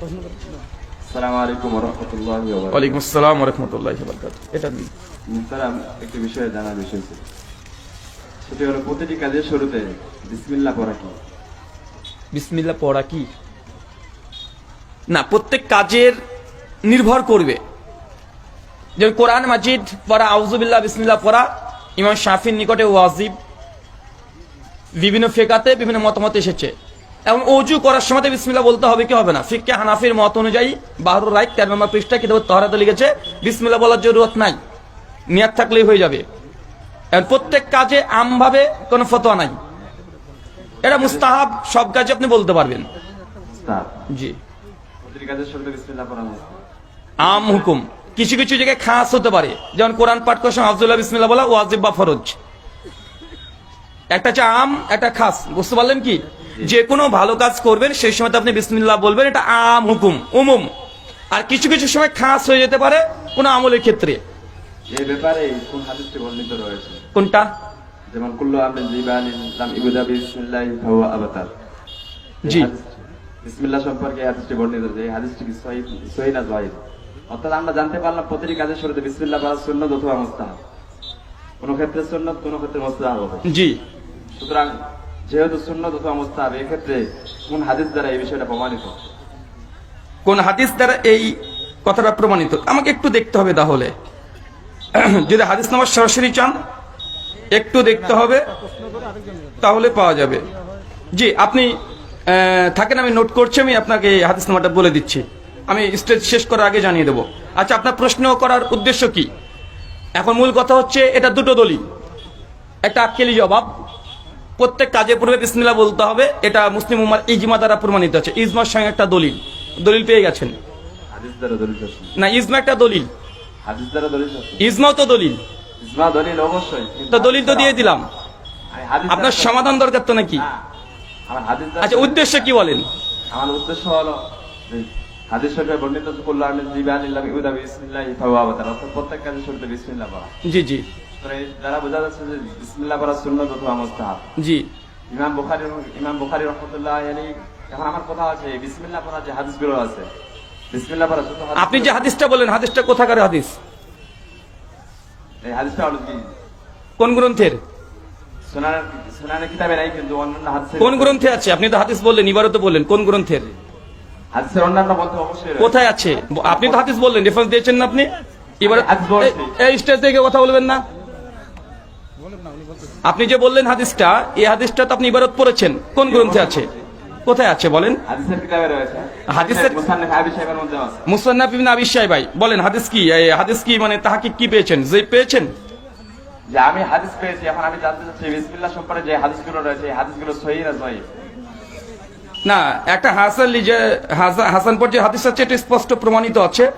আসসালামু আলাইকুম ওয়া রাহমাতুল্লাহি ওয়া বারাকাতুহু। ওয়ালাইকুম আসসালাম ওয়া রাহমাতুল্লাহি ওয়া বারাকাতুহু। এটা দিন। মুহতারাম, একটা বিষয়ে জানার বিষয় ছিল, সেটা হলো প্রতিটি কাজের শুরুতে বিসমিল্লাহ পড়া কি? বিসমিল্লাহ পড়া কি না, প্রত্যেক কাজের নির্ভর করবে। যেমন কোরআন মাজিদ পড়া, আউযুবিল্লাহ বিসমিল্লাহ পড়া ইমাম শাফির নিকটে ওয়াজিব। বিভিন্ন ফিকাতে বিভিন্ন মতামত এসেছে। এবং ওযু করার সময় বিসমিল্লাহ বলতে হবে কি হবে না, ফিকহে হানাফির মত অনুযায়ী বাহরুর রাইক 13 নম্বর পৃষ্ঠা কিতাবুত তাহারাতে লিখেছে বিসমিল্লাহ বলার জরুরত নাই, নিয়াত থাকলেই হয়ে যাবে। এবং প্রত্যেক কাজে আমভাবে কোনো ফতোয়া নাই, এটা মুস্তাহাব, সব কাজে আপনি বলতে পারবেন। মুস্তাহাব। জি, প্রতিটি কাজের শুরুতে বিসমিল্লাহ পড়া মুস্তাহাব। আম হুকুম, কিছু কিছু জায়গায় খাস হতে পারে, যেমন কোরআন পাঠ করার সময় আব্দুল্লাহ বিসমিল্লাহ বলা ওয়াজিব বা ফরজ। একটা হচ্ছে আম, একটা খাস, বুঝতে পারলেন কি? যে কোনো ভালো কাজ করবেন সেই সময় আপনি বিসমিল্লাহ বলবেন, এটা আম হুকুম, উমুম। আর কিছু কিছু সময় খাস হয়ে যেতে পারে কোনো আমলের ক্ষেত্রে। এই ব্যাপারে কোন হাদিসটি বর্ণিত রয়েছে? কোনটা? যেমন কুল্লু আমরিন জিবানিন লাম ইবদা বিসমিল্লাহি ফাহুয়া আবতার। জি, বিসমিল্লাহ সম্পর্কে এই হাদিসটি বর্ণিত রয়েছে। এই হাদিসটি কি সহিহ না যায়েজ? অর্থাৎ আমরা জানতে পারলাম প্রতিটি কাজের শুরুতে বিসমিল্লাহ পড়া সুন্নাত অথবা মুস্তাহাব। কোন ক্ষেত্রে সুন্নাত, কোন ক্ষেত্রে মুস্তাহাব হবে। জি। সুতরাং যেহেতু সুন্নাত অথবা মুস্তাহাব, এই ক্ষেত্রে কোন হাদিস দ্বারা এই বিষয়টা প্রমাণিত? কোন হাদিস দ্বারা এই কথাটা প্রমাণিত আমাকে একটু দেখতে হবে। তাহলে যদি হাদিস নাম্বার সরাসরি চান একটু দেখতে হবে, তাহলে পাওয়া যাবে। জি, আপনি থাকেন, আমি নোট করছি, আমি আপনাকে হাদিস নাম্বারটা বলে দিচ্ছি। আমি স্টেজ শেষ করার আগে জানিয়ে দেবো। আচ্ছা, আপনার প্রশ্ন করার উদ্দেশ্য কি? এখন মূল কথা হচ্ছে এটা দুটো দলিল, একটা আক্কেলি জবাব। প্রত্যেক কাজে পূর্বে বিসমিল্লাহ বলতে হবে, এটা মুসলিম উম্মার ইজমা দ্বারা প্রমাণিত আছে। ইজমার সঙ্গে একটা দলিল পেয়ে গেছেন হাদিস দ্বারা দলিল আছে না? ইজমা একটা দলিল, হাদিস দ্বারা দলিল আছে। ইজমাও তো দলিল। ইজমা দলিল অবশ্যই, তো দলিল তো দিয়ে দিলাম, আমি হাদিস আপনার দ্বারা- সমাধান দরকার তো নাকি? না, আমার হাদিস দ্বারা- আচ্ছা, উদ্দেশ্য কি বলেন? আমার উদ্দেশ্য হলো যে হাদিস শরীফে বর্ণিত কুল্লু আমরিন জিবানিন লাম ইবদা বিসমিল্লাহি ফাহুয়া আবতার, অর্থাৎ প্রত্যেক কাজের শুরুতে বিসমিল্লাহ পড়া। জি জি তো এই দ্বারা বোঝা যাচ্ছে যে বিসমিল্লাহ পড়া সুন্নাত অথবা মুস্তাহাব। জি। ইমাম বুখারী রাহমাতুল্লাহি আলাইহি, এখন আমার কথা আছে বিসমিল্লাহ পড়া যে হাদিসগুলো আছে, বিসমিল্লাহ পড়া শুধু হাদিস- আপনি যে হাদিসটা বলেন, হাদিসটা কোথাকার হাদিস? এই হাদিসটা হলো কি কোন গ্রন্থের? সুনানে কিতাবে নাই, কিন্তু অন্যান্য হাদিসে কোন গ্রন্থে আছে? আপনি তো হাদিস বললেন, ইবারত বললেন, কোন গ্রন্থের? হাদিসের অন্যান্য গ্রন্থে অবশ্যই রয়েছে। কোথায় আছে? আপনি তো হাদিস বললেন, রেফারেন্স দিয়েছেন না আপনি? এবার হাদিস বলছি। এই স্টেজ থেকে কথা বলবেন না। আপনি যে বললেন হাদিসটা, এই হাদিসটা তো আপনি ইবারত পড়েছেন, কোন গ্রন্থে আছে? কোথায় আছে বলেন? হাদিসের কিতাবে রয়েছে। হাদিসের- মুসান্নাফ আবি শাইবার মধ্যে আছে। মুসান্নাফ ইবনে আবি শাইবা, বলেন হাদিস কি? এই হাদিস কি মানে তাহকিক কি পেয়েছেন, যে পেয়েছেন? যে আমি হাদিস পেয়েছি, এখন আমি জানতে চাচ্ছি বিসমিল্লাহ সম্পর্কে যে হাদিসগুলো রয়েছে, এই হাদিসগুলো সহিহ না যায়ীফ? না, একটা হাসান পর যে হাদিস আছে এটা স্পষ্ট প্রমাণিত আছে।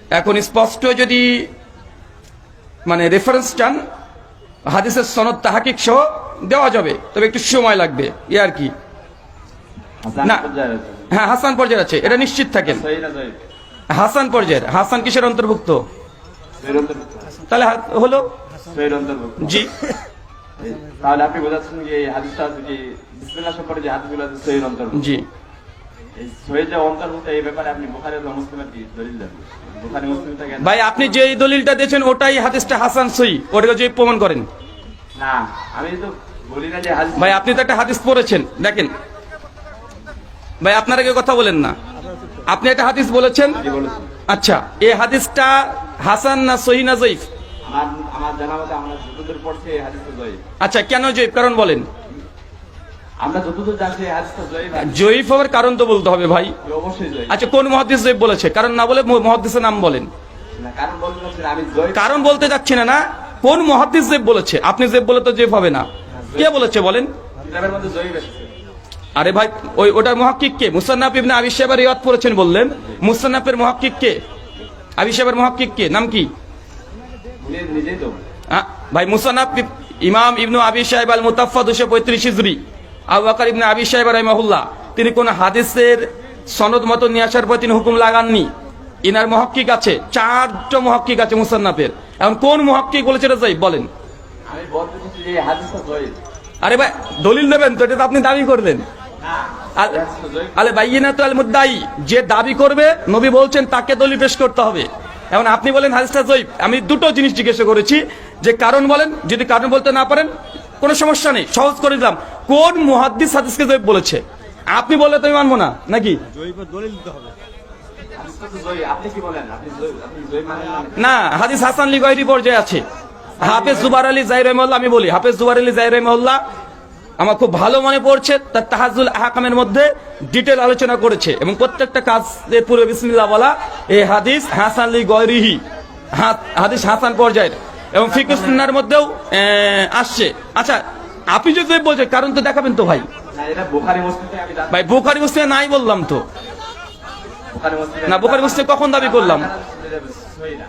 এখন স্পষ্ট যদি মানে রেফারেন্স চান, হাদিসের সনদ তাহকিক সহ দেওয়া যাবে, তবে একটু সময় লাগবে, এ আর কি। হাসান না। পর্যায়ে রয়েছে। হ্যাঁ, হাসান পর্যায়ে আছে, এটা নিশ্চিত থাকেন। সহিহ না যায়ীফ? হাসান পর্যায়ের, হাসান কিসের অন্তর্ভুক্ত? সহিহ অন্তর্ভুক্ত। তাহলে হলো সহিহ অন্তর্ভুক্ত। জি। তাহলে আপনি বোঝাচ্ছেন যে এই হাদিসটা আছে কি বিসমিল্লাহ সম্পর্কে যে হাদিসগুলো আছে সহিহ অন্তর্ভুক্ত। জি। এই সহিহ যে অন্তর্ভুক্ত, এই ব্যাপারে আপনি বুখারী ও মুসলিমের কি দলিল দেন? বুখারী মুসলিম থেকে ভাই, আপনি যে দলিলটা দিয়েছেন ওটাই হাদিসটা হাসান সহি, ওটাকে যে প্রমাণ করেন। না, আমি তো বলি না যে হাদিস। ভাই, আপনি তো একটা হাদিস পড়েছেন, দেখেন ভাই, আপনারা কেউ কথা বলেন না। আপনি একটা হাদিস বলেছেন, কি বলেছেন? আচ্ছা, এই হাদিসটা হাসান না সহি না জয়ীফ? আমার জানা মতে আমরা যতদূর পড়ছি এই হাদিসটা যায়ীফ। আচ্ছা, কেন জয়ীফ কারণ বলেন? আমরা যতদূর জানছি এই হাদিসটা যায়ীফ। জয়ীফ হওয়ার কারণ তো বলতে হবে ভাই। অবশ্যই যায়ীফ। আচ্ছা, কোন মুহাদ্দিস জয়ীফ বলেছে? কারণ না বলে মুহাদ্দিসের নাম বলেন। না, কারণ বলতে চাচ্ছি না, আমি যায়ীফ কারণ বলতে যাচ্ছি না, না কোন মুহাদ্দিস জয়ীফ বলেছে? আপনি জয়ীফ বলে তো জয়ীফ হবে না। কে বলেছে বলেন? কিতাবের মধ্যে যায়ীফ এসেছে। আরে ভাই, ওটার মুহাক্কিক কে? মুসান্নাফ ইবনে আবি শাইবা রিওয়ায়াত করেছেন বললেন, মুসান্নাফের মুহাক্কিক কে? আবি শাইবার মুহাক্কিক কে? নাম কি? উনি নিজেই তো ভাই, মুসান্নাফ ইমাম ইবনু আবি শাইবা আল মুতাফফা 235 হিজরি, আবু বকর ইবনে আবি শাইবা রাহিমাহুল্লাহ, তিনি কোন হাদিসের সনদ মত নিয়ে আসার পর তিনি হুকুম লাগাননি। ইনার মুহাক্কিক আছে, 4টা মুহাক্কিক আছে মুসান্নাফের। এখন কোন মুহাক্কিক বলেছে এটা যায়ীফ বলেন? আমি বলতে চাচ্ছি যে এই হাদিসটা যায়ীফ। আরে ভাই, দলিল নেবেন তো, এটা তো আপনি দাবি করলেন। না, আলে বাইয়িনাতু আল মুদ্দাই, যে দাবি করবে নবী বলছেন তাকে দলিল পেশ করতে হবে। এখন আপনি বলেন হাদিসটা জয়ীফ। আমি দুটো জিনিস জিজ্ঞাসা করেছি, যে কারণ বলেন, যদি কারণ বলতে না পারেন কোনো সমস্যা নেই, সহজ করে দিলাম। কোন মুহাদ্দিস হাদিসকে জয়ীফ বলেছে? আপনি বললে তো আমি মানবো না, নাকি? হাদিসটা তো জয়ী। আপনি কি বলেন? আপনি জয়ী মানেন না? না, হাদিস হাসান লি গয়রি পর্যায়ে আছে। হাফেজ জুবার আলী জাহির রহিমাহুল্লাহ, আমি বলি হাফেজ জুবার আলী জাহির রহিমাহুল্লাহ, আমার খুব ভালো মনে পড়ছে, তার তাহাজুল আহকামের মধ্যে ডিটেল আলোচনা করেছে, এবং প্রত্যেকটা কাজের পূর্বে বিসমিল্লাহ বলা, এই হাদিস হাসান লি গয়রিহি, হাদিস হাসান পর্যায়ের, এবং ফিকহ সুন্নাহর মধ্যেও আসছে। আচ্ছা, আপনি যদি বলছেন কারণ তো দেখাবেন তো ভাই। না, এটা বুখারী মুসলিমে আমি জানি। ভাই বুখারী মুসলিমে নাই বললাম তো। বুখারী মুসলিমে না, বুখারী মুসলিম কখন দাবি করলাম? সহি না।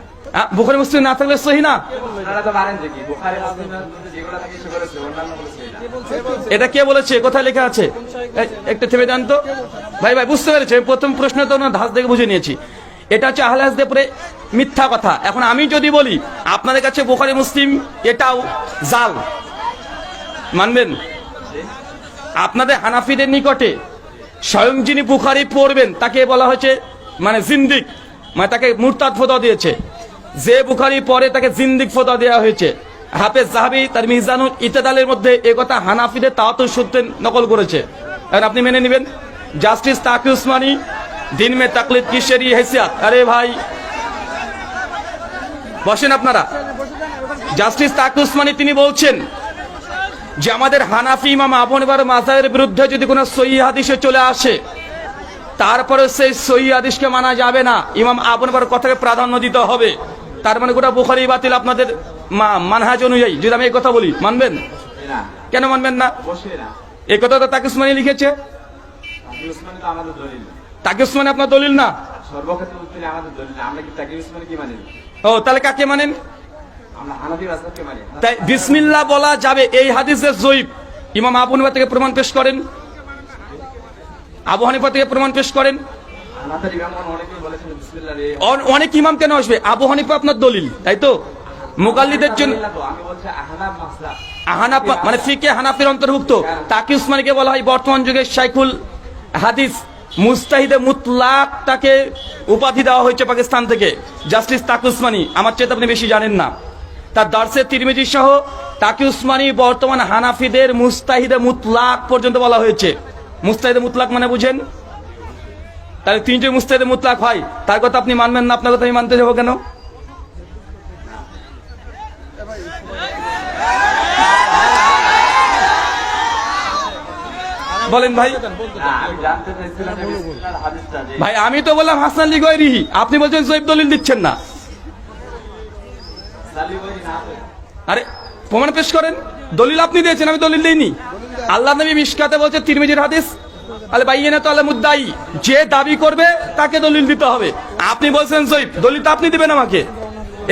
বুখারী মুসলিম না থাকলে সহি না। আপনারা তো মানেন যে কি বুখারী মুসলিমের মধ্যে যেগুলো থাকে সেগুলো সহি, অন্যান্য গুলো সহি না। এটা কে বলেছে? কোথায় লেখা আছে? একটু থেমে যান তো ভাই। ভাই বুঝতে পেরেছে, প্রথম প্রশ্ন তো না ধাস দেখে বুঝে নিয়েছি। এটা হচ্ছে আহলে হাদিসদের পরে মিথ্যা কথা। এখন আমি যদি বলি আপনাদের কাছে বুখারী মুসলিম এটাও জাল, মানবেন? আপনাদের হানাফিদের নিকটে স্বয়ং যিনি বুখারী পড়বেন তাকে বলা হয়েছে মানে জিন্দিক, মানে তাকে মুরতাদ ফতোয়া দিয়েছে। যে বুখারী পড়ে তাকে জিন্দিক ফতোয়া দেওয়া হয়েছে। হাফেজ যাহাবী তার মিজানুল ইতিদালের মধ্যে এই কথা হানাফিদের তাওয়াতুর সূত্রে নকল করেছে। এখন আপনি মেনে নেবেন? জাস্টিস তাকি উসমানী দিন মে তাকলিদ কি শরঈ हैसियत। আরে ভাই বসেন আপনারা। জাস্টিস তাকি উসমানী তিনি বলছেন যে আমাদের হানাফি ইমাম আবু হানিফার মাযহাবের বিরুদ্ধে যদি কোনো সহিহ হাদিসে চলে আসে, তারপরে সেই সহিহ হাদিসকে মানা যাবে না, ইমাম আবু হানিফার কথাকে প্রাধান্য দিতে হবে। তার মানে গোটা বুখারী বাতিল আপনাদের মানহাজ অনুযায়ী। যদি আমি এই কথা বলি মানবেন? না, কেন মানবেন না? অবশ্যই না। এই কথা তো তাকি উসমানী লিখেছে। তাকি উসমানী তো আমাদের দলিল না। তাকি উসমানী আপনার দলিল না? সর্বক্ষেত্রে উত্তরে আমাদের দলিল না। আমরা কি তাকি উসমানী কি মানি? ও, তাহলে কাকে মানেন? আমরা হানাফি মাযহাবকে মানি। তাই বিসমিল্লাহ বলা যাবে এই হাদিসের জয়ীফ। ইমাম আবু হানিফা থেকে প্রমাণ পেশ করেন, আবু হানিফা থেকে প্রমাণ পেশ করেন। হানাফির ইমামগণ অনেকেই বলেছেন বিসমিল্লাহ রে। অনেক ইমাম কেন আসবে? আবু হানিফা আপনার দলিল, তাই তো? মুকাল্লিদের জন্য আমি বলছি আহনাফ মাযহাব। হানাফ মানে ফিকে হানাফির অন্তর্ভুক্ত। তাকি উসমানীকে বলা হয় বর্তমান যুগে শাইখুল হাদিস, মুস্তাহিদে মুতলাক তাকে উপাধি দেওয়া হয়েছে পাকিস্তান থেকে। জাস্টিস তাকি উসমানী, আমার চেয়ে আপনি বেশি জানেন না। তার দারসে তিরমিজি সহ তাকি উসমানী বর্তমান হানাফিদের মুস্তাহিদে মুতলাক পর্যন্ত বলা হয়েছে। মুস্তাহিদে মুতলাক মানে বুঝেন? তাহলে তিনি যে মুস্তাহিদে মুতলাক হয় তার কথা আপনি মানবেন না, আপনার কথা আমি মানতে যাবো কেন? বলেন ভাই। না, আমি জানতে চাইছিলাম যে বিসমিল্লাহর হাদিসটা যে ভাই আমি তো বললাম হাসান লি গয়রিহি, আপনি বলছেন জয়ীফ দলিল দিচ্ছেন না। সালি বলি না হয়। আরে প্রমাণ পেশ করেন। দলিল আপনি দিয়েছেন, আমি দলিল দেইনি। আল্লাহ নবী মিশকাতে বলছে তিরমিজির হাদিস, আলে বাইয়িনাতু আল মুদ্দাই, যে দাবি করবে তাকে দলিল দিতে হবে। আপনি বলছেন জয়ীফ, দলিল তো আপনি দিবেন আমাকে।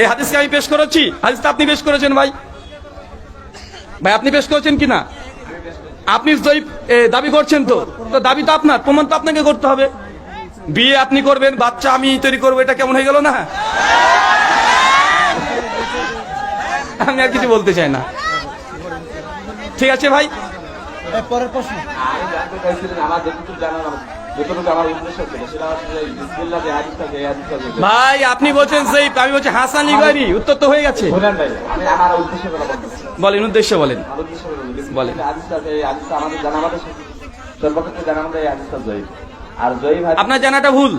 এই হাদিসকে আমি পেশ করেছি, হাদিসটা আপনি পেশ করেছেন ভাই। ভাই আপনি পেশ করেছেন কিনা? আপনি জয়ীফ দাবি করছেন তো, তো দাবি তো আপনার, প্রমাণ তো আপনাকে করতে হবে। বিয়ে আপনি করবেন, বাচ্চা আমি তৈরি করবো, এটা কেমন হয়ে গেল না? আমি আর কিছু বলতে চাই না। ঠিক আছে ভাই। পরের প্রশ্ন। আমি জানতে চাইছিলাম আমার যতটুকু আমার উদ্দেশ্য ছিল সেটা হচ্ছে বিসমিল্লাহ যে হাদিসটা যে হাদিসটা যে ভাই আপনি বলছেন জয়ীফ, আমি বলছি হাসান লি গয়রি, উত্তর তো হয়ে গেছে। বলেন ভাই, আমি আমার উদ্দেশ্য কথা বলতেছি। বলেন, উদ্দেশ্য বলেন। আমার উদ্দেশ্য বলেন বলেন। হাদিসটা যে হাদিসটা আমাদের জানা আমাদের সর্বক্ষেত্রে জানা আমাদের এই হাদিসটা জয়ীফ। আর জয়ীফ হাদিস আপনার জানাটা ভুল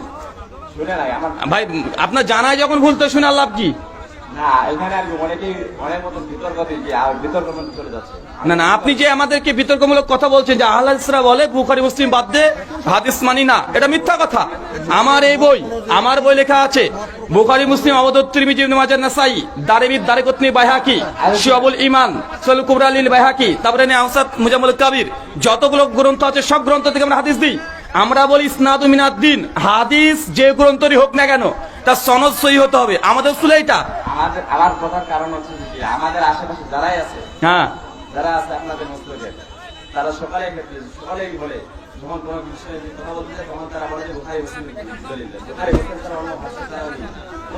শুনে নাই আমার। ভাই, আপনার জানায় যখন ভুল তো শুনে লাভ কি? না, এখানে আর কি অনেকেই অনেক মতন বিতর্ক দিয়ে আর বিতর্ক মধ্যে চলে যাচ্ছে। না না, আপনি যে আমাদেরকে বিতর্কমূলক কথা বলছেন যে আহলে হাদিসরা বলে বুখারী মুসলিম বাদ দে, হাদিস মানি না, এটা মিথ্যা কথা। আমার এই বই, আমার বই লেখা আছে বুখারী মুসলিম আবু দাউদ তিরমিজি ইবনে মাজাহ নাসাই দারিমি দারিকুতনি বাইহাকি শুআবুল ঈমান সুনান কুবরা লিল বাইহাকি তাবরানী আওসাত মুজাম্মুল কাবির, যতগুলো গ্রন্থ আছে সব গ্রন্থ থেকে আমরা হাদিস দিই। আমরা বলি ইসনাদু মিনাদ-দ্বীন, হাদিস যে গ্রন্থই হোক না কেন তার সনদ সহি হতে হবে। আমাদের উসুল এইটা। আমার কথার কারণ হচ্ছে যে আমাদের আশেপাশে যারাই আছে, হ্যাঁ, যারা আছে আপনাদের মুসলিমের, তারা সকালেই বলে যখন কোনো বিষয়ে কথা বলতে চায় তখন তারা বলে যে বুখারী মুসলিম দলিল দেয়। বুখারী মুসলিম ছাড়া অন্য ভাষা তারা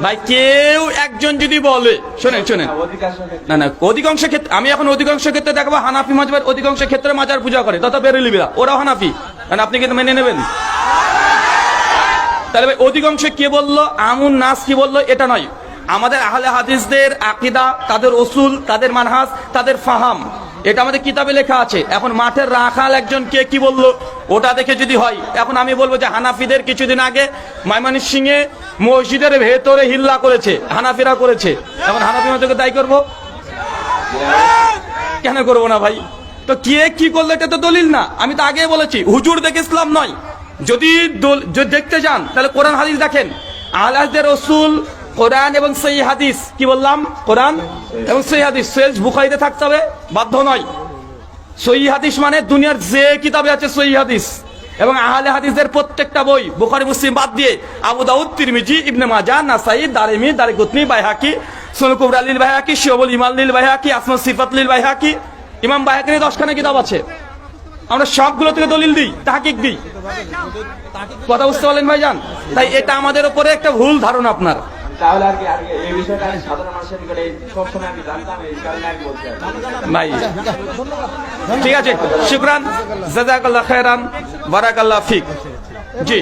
ভাই কেউ একজন যদি বলে, শোনেন শোনেন, অধিকাংশ ক্ষেত্রে না না, অধিকাংশ ক্ষেত্রে আমি এখন অধিকাংশ ক্ষেত্রে দেখাবো হানাফি মাযহাবের অধিকাংশ ক্ষেত্রে মাজার পূজা করে, তথা বেরেলিরা ওরাও হানাফি। কারণ আপনি কিন্তু মেনে নেবেন। তাহলে ভাই অধিকাংশ কে বললো, আমুন নাস কি বললো, এটা নয়। আমাদের আহলে হাদিসদের আকীদা, তাদের উসুল, তাদের মানহাজ, তাদের ফাহাম, এটা আমাদের কিতাবে লেখা আছে। এখন মাঠের রাখাল একজন কে কি বললো ওটা দেখে যদি হয়, এখন আমি বলবো যে হানাফিদের কিছুদিন আগে ময়মনসিংহে মসজিদের ভেতরে হিল্লা করেছে, হানাফিরা করেছে, এখন হানাফি মতকে দায়ী করবো? কেন করবো না ভাই? তো কে কি করলো এটা তো দলিল না। আমি তো আগে বলেছি হুজুর দেখে ইসলাম নয়। যদি দেখতে যান তাহলে কোরআন হাদিস দেখেন। আহলে হাদিসের রাসূল কোরআন এবং সহিহ হাদিস, কি বললাম, কোরআন এবং সহিহ হাদিস সহিহ বুখারীতে থাকতে হবে বাধ্য নয়। সহিহ হাদিস মানে দুনিয়ার যে কিতাবে আছে সহিহ হাদিস, এবং আহলে হাদিসের প্রত্যেকটা বই, বুখারী মুসলিম বাদ দিয়ে আবু দাউদ, তিরমিজি, ইবনে মাজাহ, নাসাই, দারিমি, দারিকুতনি, বাইহাকি, সুনান কুবরা লিল বাইহাকি, শুআবুল ঈমান লিল বাইহাকি, আসমা সিফাত লিল বাইহাকি, ইমাম বাইহাকির 10খানা কিতাব আছে। আমরা সবগুলো থেকে দলিল দিই, তাহকিক দিই। কথা বুঝতে পারলেন ভাইজান? তাই এটা আমাদের উপরে একটা ভুল ধারণা আপনার। তাহলে আর কি এই বিষয়টা আমি সাধারণ মানুষের নিকটে সবসময় আমি জানতাম, এই কারণে আমি বলছি আর কি। ভাই ঠিক আছে, শুকরান, জাযাকাল্লাহ খায়রান, বারাকাল্লাহ ফিক। জি।